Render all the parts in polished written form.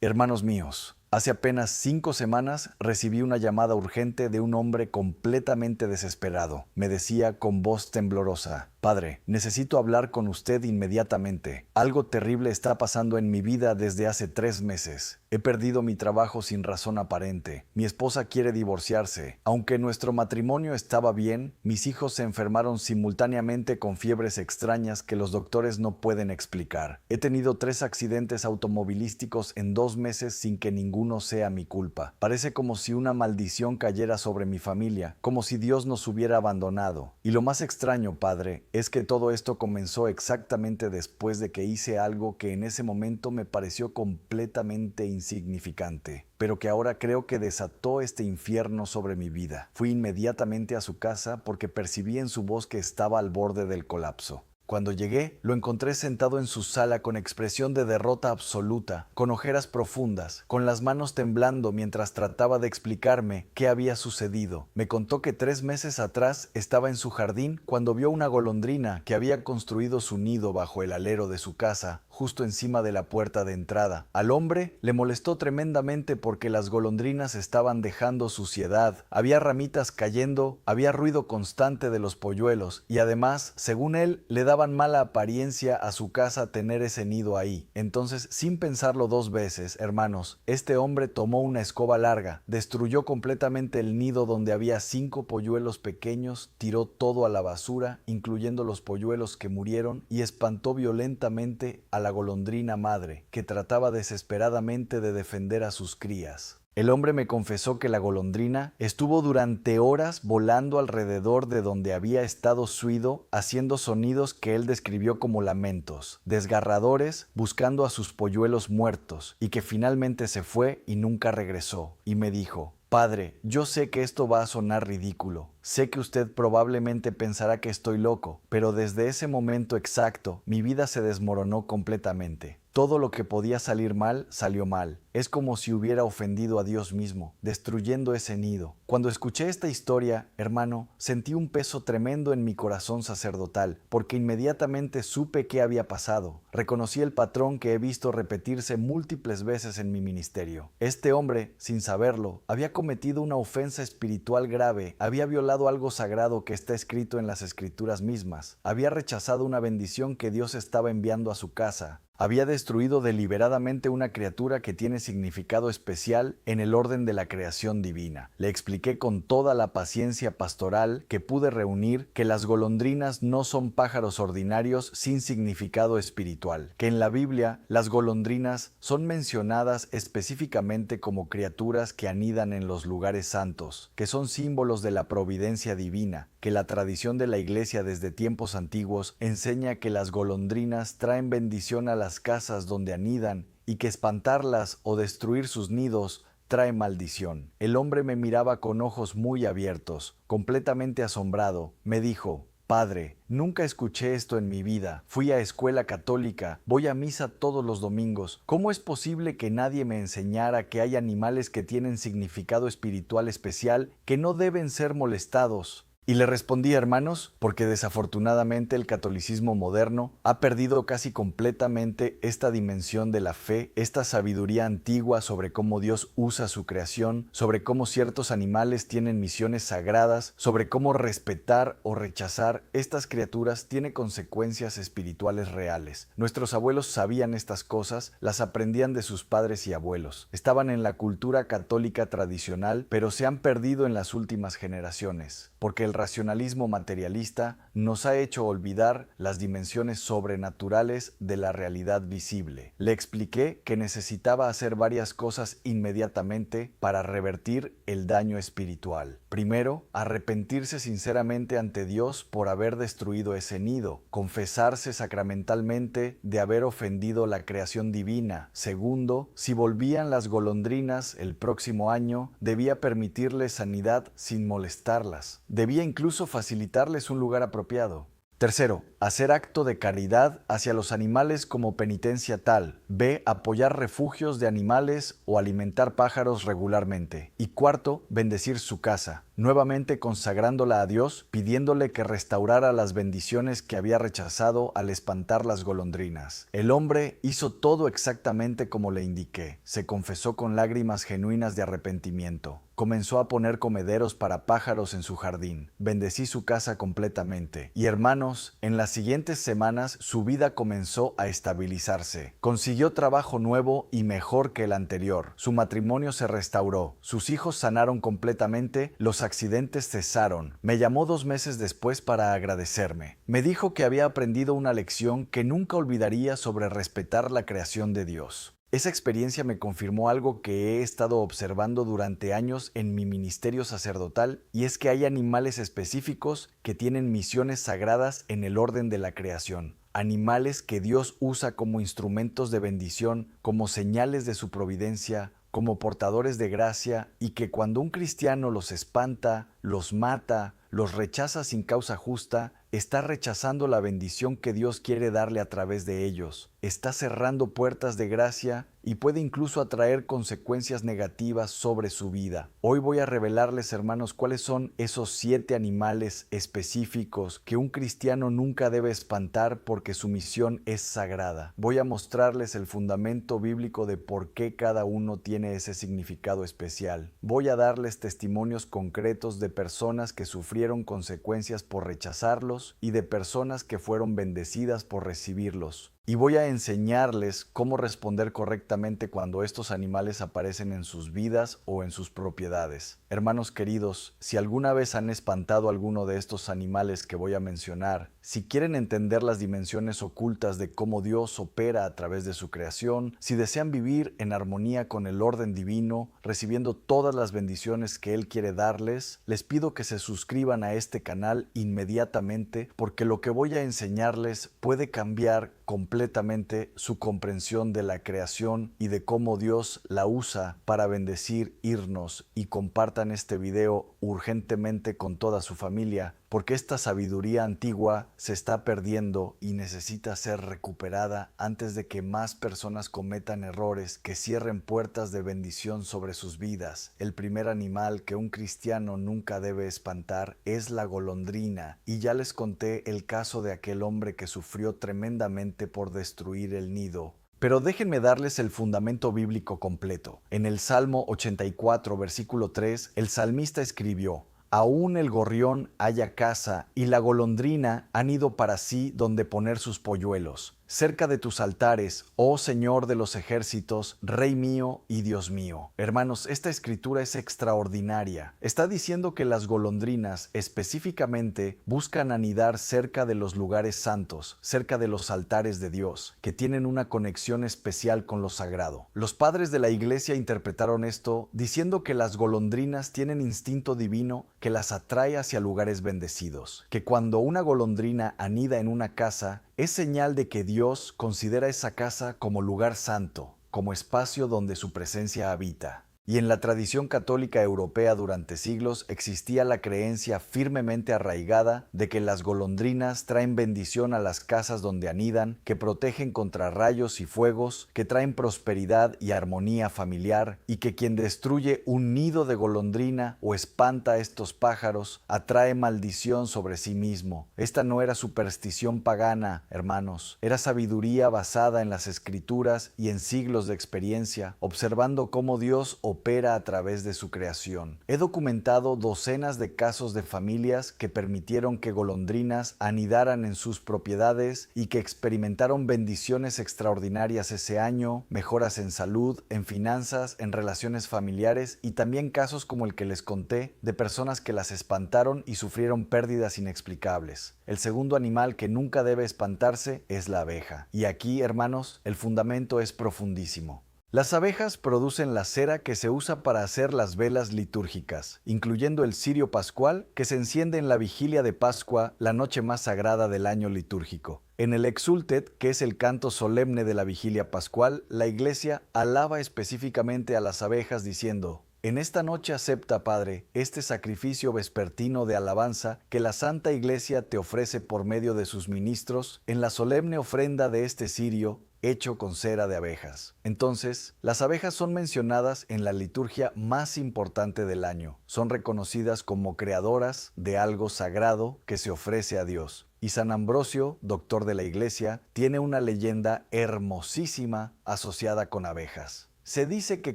Hermanos míos, hace apenas 5 semanas recibí una llamada urgente de un hombre completamente desesperado. Me decía con voz temblorosa: Padre, necesito hablar con usted inmediatamente. Algo terrible está pasando en mi vida desde hace 3 meses. He perdido mi trabajo sin razón aparente. Mi esposa quiere divorciarse. Aunque nuestro matrimonio estaba bien, mis hijos se enfermaron simultáneamente con fiebres extrañas que los doctores no pueden explicar. He tenido 3 accidentes automovilísticos en 2 meses sin que ninguno sea mi culpa. Parece como si una maldición cayera sobre mi familia, como si Dios nos hubiera abandonado. Y lo más extraño, Padre, es que todo esto comenzó exactamente después de que hice algo que en ese momento me pareció completamente insignificante, pero que ahora creo que desató este infierno sobre mi vida. Fui inmediatamente a su casa porque percibí en su voz que estaba al borde del colapso. Cuando llegué, lo encontré sentado en su sala con expresión de derrota absoluta, con ojeras profundas, con las manos temblando mientras trataba de explicarme qué había sucedido. Me contó que 3 meses atrás estaba en su jardín cuando vio una golondrina que había construido su nido bajo el alero de su casa, justo encima de la puerta de entrada. Al hombre le molestó tremendamente porque las golondrinas estaban dejando suciedad, había ramitas cayendo, había ruido constante de los polluelos y además, según él, le daban mala apariencia a su casa tener ese nido ahí. Entonces, sin pensarlo 2 veces, hermanos, este hombre tomó una escoba larga, destruyó completamente el nido donde había 5 polluelos pequeños, tiró todo a la basura, incluyendo los polluelos que murieron, y espantó violentamente a la golondrina madre, que trataba desesperadamente de defender a sus crías. El hombre me confesó que la golondrina estuvo durante horas volando alrededor de donde había estado su nido, haciendo sonidos que él describió como lamentos, desgarradores, buscando a sus polluelos muertos, y que finalmente se fue y nunca regresó. Y me dijo: Padre, yo sé que esto va a sonar ridículo. Sé que usted probablemente pensará que estoy loco, pero desde ese momento exacto, mi vida se desmoronó completamente. Todo lo que podía salir mal, salió mal. Es como si hubiera ofendido a Dios mismo, destruyendo ese nido. Cuando escuché esta historia, hermano, sentí un peso tremendo en mi corazón sacerdotal, porque inmediatamente supe qué había pasado. Reconocí el patrón que he visto repetirse múltiples veces en mi ministerio. Este hombre, sin saberlo, había cometido una ofensa espiritual grave, había violado algo sagrado que está escrito en las Escrituras mismas, había rechazado una bendición que Dios estaba enviando a su casa. Había destruido deliberadamente una criatura que tiene significado especial en el orden de la creación divina. Le expliqué con toda la paciencia pastoral que pude reunir que las golondrinas no son pájaros ordinarios sin significado espiritual, que en la Biblia las golondrinas son mencionadas específicamente como criaturas que anidan en los lugares santos, que son símbolos de la providencia divina, que la tradición de la Iglesia desde tiempos antiguos enseña que las golondrinas traen bendición a las casas donde anidan y que espantarlas o destruir sus nidos trae maldición. El hombre me miraba con ojos muy abiertos, completamente asombrado. Me dijo: Padre, nunca escuché esto en mi vida. Fui a escuela católica, voy a misa todos los domingos. ¿Cómo es posible que nadie me enseñara que hay animales que tienen significado espiritual especial que no deben ser molestados? Y le respondí: hermanos, porque desafortunadamente el catolicismo moderno ha perdido casi completamente esta dimensión de la fe, esta sabiduría antigua sobre cómo Dios usa su creación, sobre cómo ciertos animales tienen misiones sagradas, sobre cómo respetar o rechazar estas criaturas tiene consecuencias espirituales reales. Nuestros abuelos sabían estas cosas, las aprendían de sus padres y abuelos. Estaban en la cultura católica tradicional, pero se han perdido en las últimas generaciones, porque el racionalismo materialista nos ha hecho olvidar las dimensiones sobrenaturales de la realidad visible. Le expliqué que necesitaba hacer varias cosas inmediatamente para revertir el daño espiritual. Primero, arrepentirse sinceramente ante Dios por haber destruido ese nido, confesarse sacramentalmente de haber ofendido la creación divina. Segundo, si volvían las golondrinas el próximo año, debía permitirles sanidad sin molestarlas. Debía incluso facilitarles un lugar apropiado. Tercero, hacer acto de caridad hacia los animales como penitencia tal. B, apoyar refugios de animales o alimentar pájaros regularmente. Y cuarto, bendecir su casa. nuevamente consagrándola a Dios, pidiéndole que restaurara las bendiciones que había rechazado al espantar las golondrinas. El hombre hizo todo exactamente como le indiqué. Se confesó con lágrimas genuinas de arrepentimiento. Comenzó a poner comederos para pájaros en su jardín. Bendecí su casa completamente. Y hermanos, en las siguientes semanas su vida comenzó a estabilizarse. Consiguió trabajo nuevo y mejor que el anterior. Su matrimonio se restauró. Sus hijos sanaron completamente. Los accidentes cesaron. Me llamó 2 meses después para agradecerme. Me dijo que había aprendido una lección que nunca olvidaría sobre respetar la creación de Dios. Esa experiencia me confirmó algo que he estado observando durante años en mi ministerio sacerdotal, y es que hay animales específicos que tienen misiones sagradas en el orden de la creación. Animales que Dios usa como instrumentos de bendición, como señales de su providencia, como portadores de gracia, y que cuando un cristiano los espanta, los mata, los rechaza sin causa justa, está rechazando la bendición que Dios quiere darle a través de ellos. Está cerrando puertas de gracia y puede incluso atraer consecuencias negativas sobre su vida. Hoy voy a revelarles, hermanos, cuáles son esos 7 animales específicos que un cristiano nunca debe espantar porque su misión es sagrada. Voy a mostrarles el fundamento bíblico de por qué cada uno tiene ese significado especial. Voy a darles testimonios concretos de personas que sufrieron consecuencias por rechazarlos y de personas que fueron bendecidas por recibirlos. Y voy a enseñarles cómo responder correctamente cuando estos animales aparecen en sus vidas o en sus propiedades. Hermanos queridos, si alguna vez han espantado a alguno de estos animales que voy a mencionar, si quieren entender las dimensiones ocultas de cómo Dios opera a través de su creación, si desean vivir en armonía con el orden divino, recibiendo todas las bendiciones que Él quiere darles, les pido que se suscriban a este canal inmediatamente, porque lo que voy a enseñarles puede cambiar completamente su comprensión de la creación y de cómo Dios la usa para bendecir, irnos, y compartan este video urgentemente con toda su familia, porque esta sabiduría antigua se está perdiendo y necesita ser recuperada antes de que más personas cometan errores que cierren puertas de bendición sobre sus vidas. El primer animal que un cristiano nunca debe espantar es la golondrina, y ya les conté el caso de aquel hombre que sufrió tremendamente por destruir el nido. Pero déjenme darles el fundamento bíblico completo. En el Salmo 84, versículo 3, el salmista escribió: Aún el gorrión halla casa, y la golondrina han ido para sí donde poner sus polluelos. Cerca de tus altares, oh Señor de los ejércitos, Rey mío y Dios mío. Hermanos, esta escritura es extraordinaria. Está diciendo que las golondrinas específicamente buscan anidar cerca de los lugares santos, cerca de los altares de Dios, que tienen una conexión especial con lo sagrado. Los padres de la iglesia interpretaron esto diciendo que las golondrinas tienen instinto divino que las atrae hacia lugares bendecidos, que cuando una golondrina anida en una casa, es señal de que Dios considera esa casa como lugar santo, como espacio donde su presencia habita. Y en la tradición católica europea durante siglos existía la creencia firmemente arraigada de que las golondrinas traen bendición a las casas donde anidan, que protegen contra rayos y fuegos, que traen prosperidad y armonía familiar, y que quien destruye un nido de golondrina o espanta a estos pájaros atrae maldición sobre sí mismo. Esta no era superstición pagana, hermanos, era sabiduría basada en las escrituras y en siglos de experiencia, observando cómo Dios opera a través de su creación. He documentado docenas de casos de familias que permitieron que golondrinas anidaran en sus propiedades y que experimentaron bendiciones extraordinarias ese año, mejoras en salud, en finanzas, en relaciones familiares, y también casos como el que les conté de personas que las espantaron y sufrieron pérdidas inexplicables. El segundo animal que nunca debe espantarse es la abeja. Y aquí, hermanos, el fundamento es profundísimo. Las abejas producen la cera que se usa para hacer las velas litúrgicas, incluyendo el cirio pascual que se enciende en la vigilia de Pascua, la noche más sagrada del año litúrgico. En el Exultet, que es el canto solemne de la vigilia pascual, la Iglesia alaba específicamente a las abejas diciendo: En esta noche acepta, Padre, este sacrificio vespertino de alabanza que la Santa Iglesia te ofrece por medio de sus ministros. En la solemne ofrenda de este cirio, hecho con cera de abejas. Entonces, las abejas son mencionadas en la liturgia más importante del año. Son reconocidas como creadoras de algo sagrado que se ofrece a Dios. Y San Ambrosio, doctor de la Iglesia, tiene una leyenda hermosísima asociada con abejas. Se dice que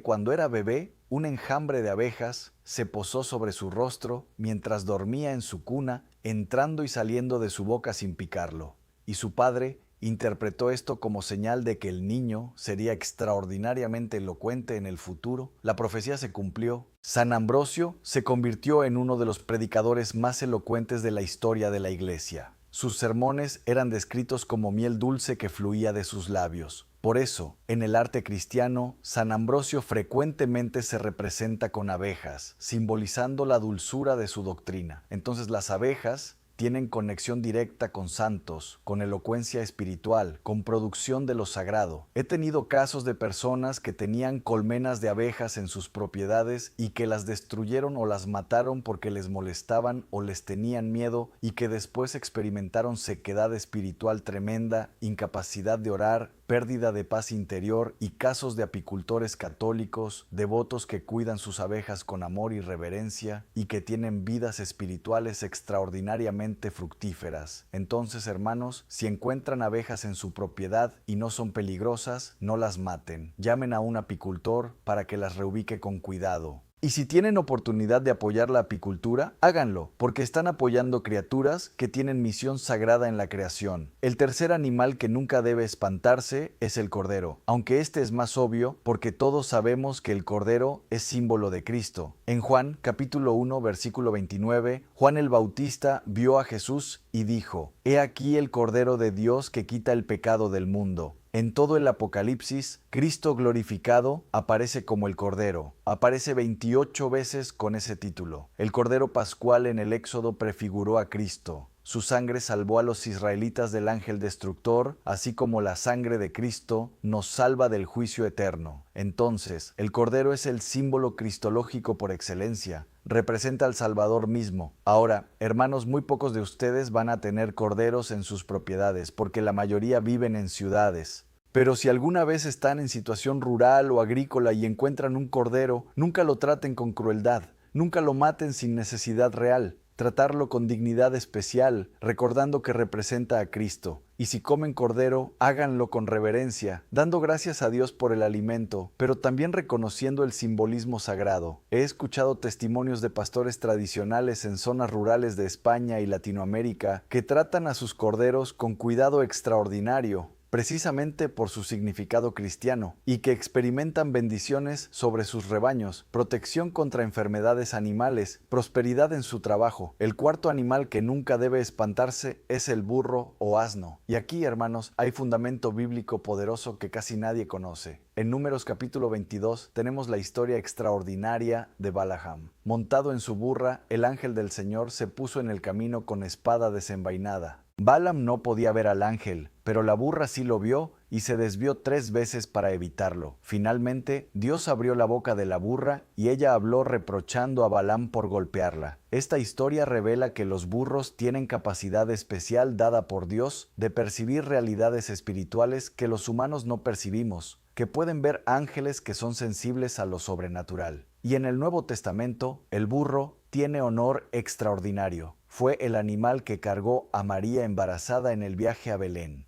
cuando era bebé, un enjambre de abejas se posó sobre su rostro mientras dormía en su cuna, entrando y saliendo de su boca sin picarlo. Y su padre interpretó esto como señal de que el niño sería extraordinariamente elocuente en el futuro. La profecía se cumplió. San Ambrosio se convirtió en uno de los predicadores más elocuentes de la historia de la Iglesia. Sus sermones eran descritos como miel dulce que fluía de sus labios. Por eso, en el arte cristiano, San Ambrosio frecuentemente se representa con abejas, simbolizando la dulzura de su doctrina. Entonces las abejas tienen conexión directa con santos, con elocuencia espiritual, con producción de lo sagrado. He tenido casos de personas que tenían colmenas de abejas en sus propiedades y que las destruyeron o las mataron porque les molestaban o les tenían miedo y que después experimentaron sequedad espiritual tremenda, incapacidad de orar, pérdida de paz interior y casos de apicultores católicos, devotos que cuidan sus abejas con amor y reverencia y que tienen vidas espirituales extraordinariamente fructíferas. Entonces, hermanos, si encuentran abejas en su propiedad y no son peligrosas, no las maten. Llamen a un apicultor para que las reubique con cuidado. Y si tienen oportunidad de apoyar la apicultura, háganlo, porque están apoyando criaturas que tienen misión sagrada en la creación. El tercer animal que nunca debe espantarse es el cordero, aunque este es más obvio porque todos sabemos que el cordero es símbolo de Cristo. En Juan, capítulo 1, versículo 29, Juan el Bautista vio a Jesús y dijo: «He aquí el Cordero de Dios que quita el pecado del mundo». En todo el Apocalipsis, Cristo glorificado aparece como el Cordero. Aparece 28 veces con ese título. El Cordero Pascual en el Éxodo prefiguró a Cristo. Su sangre salvó a los israelitas del ángel destructor, así como la sangre de Cristo nos salva del juicio eterno. Entonces, el Cordero es el símbolo cristológico por excelencia. Representa al Salvador mismo. Ahora, hermanos, muy pocos de ustedes van a tener corderos en sus propiedades, porque la mayoría viven en ciudades. Pero si alguna vez están en situación rural o agrícola y encuentran un cordero, nunca lo traten con crueldad, nunca lo maten sin necesidad real. Tratarlo con dignidad especial, recordando que representa a Cristo. Y si comen cordero, háganlo con reverencia, dando gracias a Dios por el alimento, pero también reconociendo el simbolismo sagrado. He escuchado testimonios de pastores tradicionales en zonas rurales de España y Latinoamérica que tratan a sus corderos con cuidado extraordinario, precisamente por su significado cristiano, y que experimentan bendiciones sobre sus rebaños, protección contra enfermedades animales, prosperidad en su trabajo. El cuarto animal que nunca debe espantarse es el burro o asno. Y aquí, hermanos, hay fundamento bíblico poderoso que casi nadie conoce. En Números capítulo 22 tenemos la historia extraordinaria de Balaam. Montado en su burra, el ángel del Señor se puso en el camino con espada desenvainada. Balaam no podía ver al ángel, pero la burra sí lo vio y se desvió 3 veces para evitarlo. Finalmente, Dios abrió la boca de la burra y ella habló reprochando a Balaam por golpearla. Esta historia revela que los burros tienen capacidad especial dada por Dios de percibir realidades espirituales que los humanos no percibimos, que pueden ver ángeles que son sensibles a lo sobrenatural. Y en el Nuevo Testamento, el burro tiene honor extraordinario. Fue el animal que cargó a María embarazada en el viaje a Belén.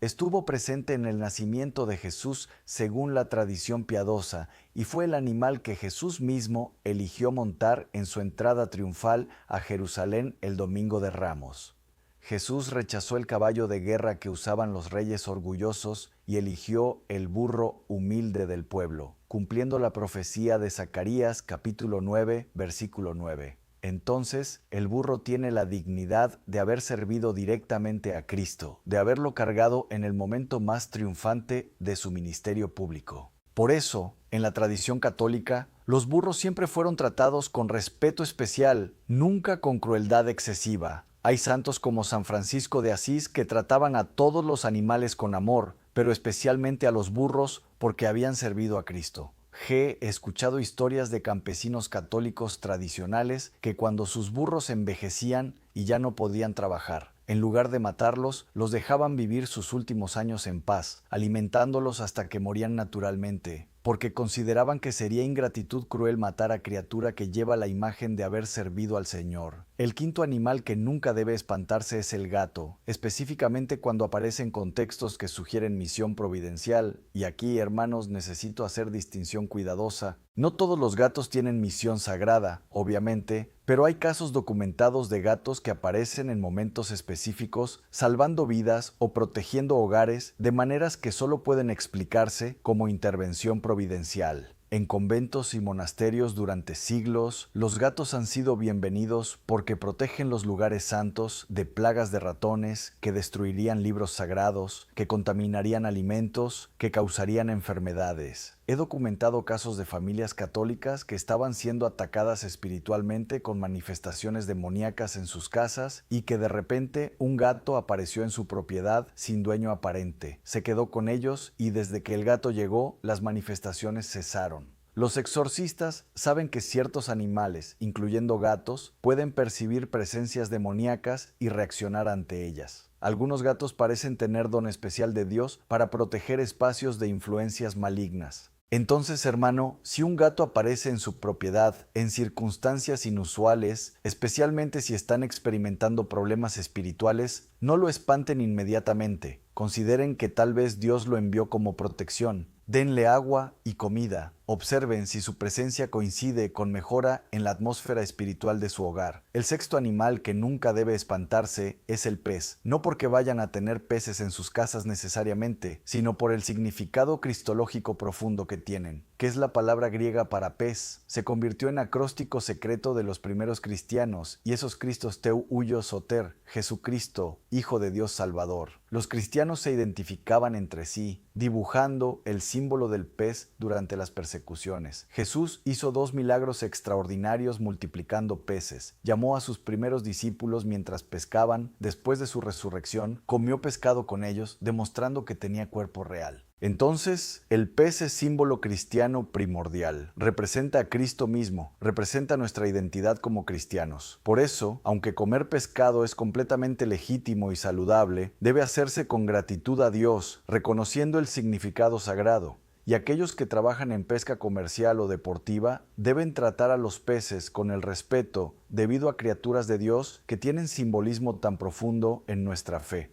Estuvo presente en el nacimiento de Jesús según la tradición piadosa y fue el animal que Jesús mismo eligió montar en su entrada triunfal a Jerusalén el Domingo de Ramos. Jesús rechazó el caballo de guerra que usaban los reyes orgullosos y eligió el burro humilde del pueblo, cumpliendo la profecía de Zacarías capítulo 9, versículo 9. Entonces, el burro tiene la dignidad de haber servido directamente a Cristo, de haberlo cargado en el momento más triunfante de su ministerio público. Por eso, en la tradición católica, los burros siempre fueron tratados con respeto especial, nunca con crueldad excesiva. Hay santos como San Francisco de Asís que trataban a todos los animales con amor, pero especialmente a los burros porque habían servido a Cristo. He escuchado historias de campesinos católicos tradicionales que cuando sus burros envejecían y ya no podían trabajar, En lugar de matarlos, los dejaban vivir sus últimos años en paz, alimentándolos hasta que morían naturalmente, porque consideraban que sería ingratitud cruel matar a criatura que lleva la imagen de haber servido al Señor. El quinto animal que nunca debe espantarse es el gato, específicamente cuando aparece en contextos que sugieren misión providencial, y aquí, hermanos, necesito hacer distinción cuidadosa. No todos los gatos tienen misión sagrada, obviamente, pero hay casos documentados de gatos que aparecen en momentos específicos, salvando vidas o protegiendo hogares de maneras que solo pueden explicarse como intervención providencial. En conventos y monasterios durante siglos, los gatos han sido bienvenidos porque protegen los lugares santos de plagas de ratones que destruirían libros sagrados, que contaminarían alimentos, que causarían enfermedades. He documentado casos de familias católicas que estaban siendo atacadas espiritualmente con manifestaciones demoníacas en sus casas y que de repente un gato apareció en su propiedad sin dueño aparente. Se quedó con ellos y desde que el gato llegó, las manifestaciones cesaron. Los exorcistas saben que ciertos animales, incluyendo gatos, pueden percibir presencias demoníacas y reaccionar ante ellas. Algunos gatos parecen tener don especial de Dios para proteger espacios de influencias malignas. Entonces, hermano, si un gato aparece en su propiedad en circunstancias inusuales, especialmente si están experimentando problemas espirituales, no lo espanten inmediatamente. Consideren que tal vez Dios lo envió como protección. Denle agua y comida. Observen si su presencia coincide con mejora en la atmósfera espiritual de su hogar. El sexto animal que nunca debe espantarse es el pez, no porque vayan a tener peces en sus casas necesariamente, sino por el significado cristológico profundo que tienen. ¿Qué es la palabra griega para pez? Se convirtió en acróstico secreto de los primeros cristianos, y esos Cristos teu huio soter, Jesucristo, Hijo de Dios Salvador. Los cristianos se identificaban entre sí, dibujando el símbolo del pez durante las persecuciones. Jesús hizo 2 milagros extraordinarios multiplicando peces. Llamó a sus primeros discípulos mientras pescaban. Después de su resurrección, comió pescado con ellos, demostrando que tenía cuerpo real. Entonces, el pez es símbolo cristiano primordial. Representa a Cristo mismo, representa nuestra identidad como cristianos. Por eso, aunque comer pescado es completamente legítimo y saludable, debe hacerse con gratitud a Dios, reconociendo el significado sagrado. Y aquellos que trabajan en pesca comercial o deportiva deben tratar a los peces con el respeto debido a criaturas de Dios que tienen simbolismo tan profundo en nuestra fe.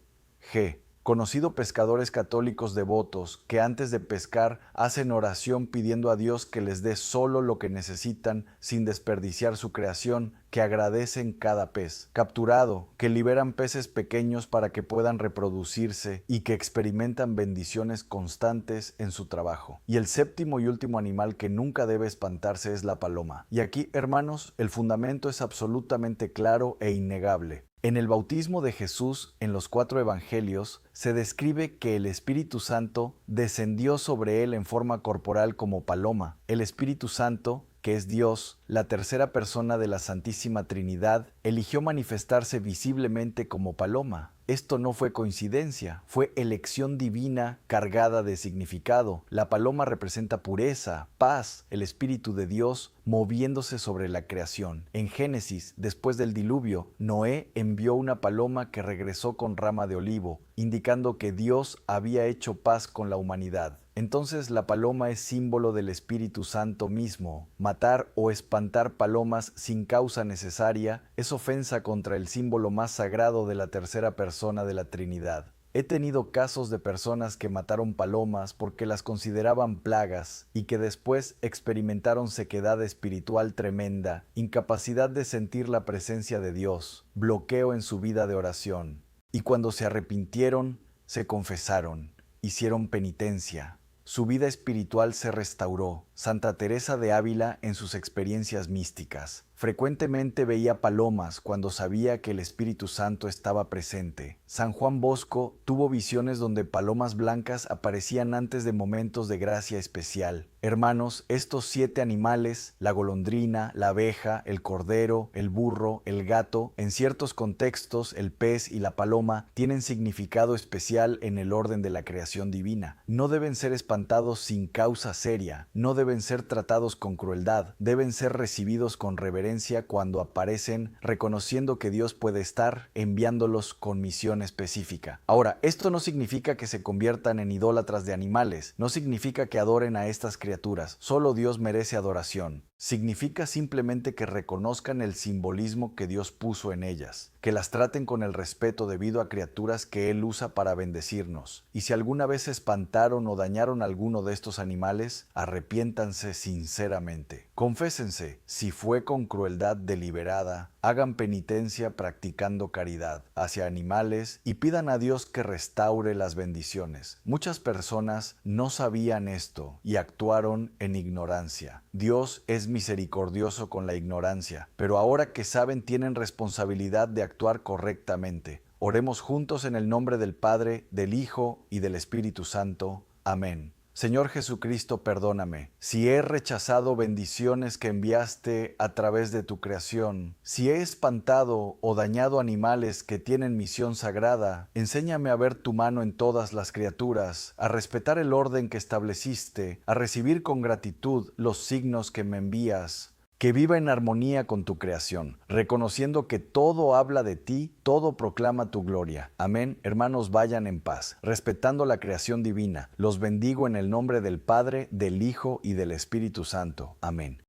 G. Conocido pescadores católicos devotos que antes de pescar hacen oración pidiendo a Dios que les dé solo lo que necesitan sin desperdiciar su creación, que agradecen cada pez capturado, que liberan peces pequeños para que puedan reproducirse y que experimentan bendiciones constantes en su trabajo. Y el séptimo y último animal que nunca debe espantarse es la paloma. Y aquí, hermanos, el fundamento es absolutamente claro e innegable. En el bautismo de Jesús, en los 4 evangelios, se describe que el Espíritu Santo descendió sobre él en forma corporal como paloma. El Espíritu Santo, que es Dios, la tercera persona de la Santísima Trinidad, eligió manifestarse visiblemente como paloma. Esto no fue coincidencia, fue elección divina cargada de significado. La paloma representa pureza, paz, el Espíritu de Dios moviéndose sobre la creación. En Génesis, después del diluvio, Noé envió una paloma que regresó con rama de olivo, indicando que Dios había hecho paz con la humanidad. Entonces la paloma es símbolo del Espíritu Santo mismo. Matar o espantar palomas sin causa necesaria es ofensa contra el símbolo más sagrado de la tercera persona de la Trinidad. He tenido casos de personas que mataron palomas porque las consideraban plagas y que después experimentaron sequedad espiritual tremenda, incapacidad de sentir la presencia de Dios, bloqueo en su vida de oración. Y cuando se arrepintieron, se confesaron, hicieron penitencia. Su vida espiritual se restauró. Santa Teresa de Ávila en sus experiencias místicas. Frecuentemente veía palomas cuando sabía que el Espíritu Santo estaba presente. San Juan Bosco tuvo visiones donde palomas blancas aparecían antes de momentos de gracia especial. Hermanos, estos 7 animales, la golondrina, la abeja, el cordero, el burro, el gato, en ciertos contextos el pez y la paloma tienen significado especial en el orden de la creación divina. No deben ser espantados sin causa seria, no deben deben ser tratados con crueldad, deben ser recibidos con reverencia cuando aparecen, reconociendo que Dios puede estar enviándolos con misión específica. Ahora, esto no significa que se conviertan en idólatras de animales, no significa que adoren a estas criaturas, solo Dios merece adoración. Significa simplemente que reconozcan el simbolismo que Dios puso en ellas, que las traten con el respeto debido a criaturas que Él usa para bendecirnos. Y si alguna vez espantaron o dañaron a alguno de estos animales, arrepiéntanse sinceramente. Confésense, si fue con crueldad deliberada, hagan penitencia practicando caridad hacia animales y pidan a Dios que restaure las bendiciones. Muchas personas no sabían esto y actuaron en ignorancia. Dios es misericordioso con la ignorancia, pero ahora que saben tienen responsabilidad de actuar correctamente. Oremos juntos en el nombre del Padre, del Hijo y del Espíritu Santo. Amén. Señor Jesucristo, perdóname, si he rechazado bendiciones que enviaste a través de tu creación, si he espantado o dañado animales que tienen misión sagrada, enséñame a ver tu mano en todas las criaturas, a respetar el orden que estableciste, a recibir con gratitud los signos que me envías. Que viva en armonía con tu creación, reconociendo que todo habla de ti, todo proclama tu gloria. Amén. Hermanos, vayan en paz, respetando la creación divina. Los bendigo en el nombre del Padre, del Hijo y del Espíritu Santo. Amén.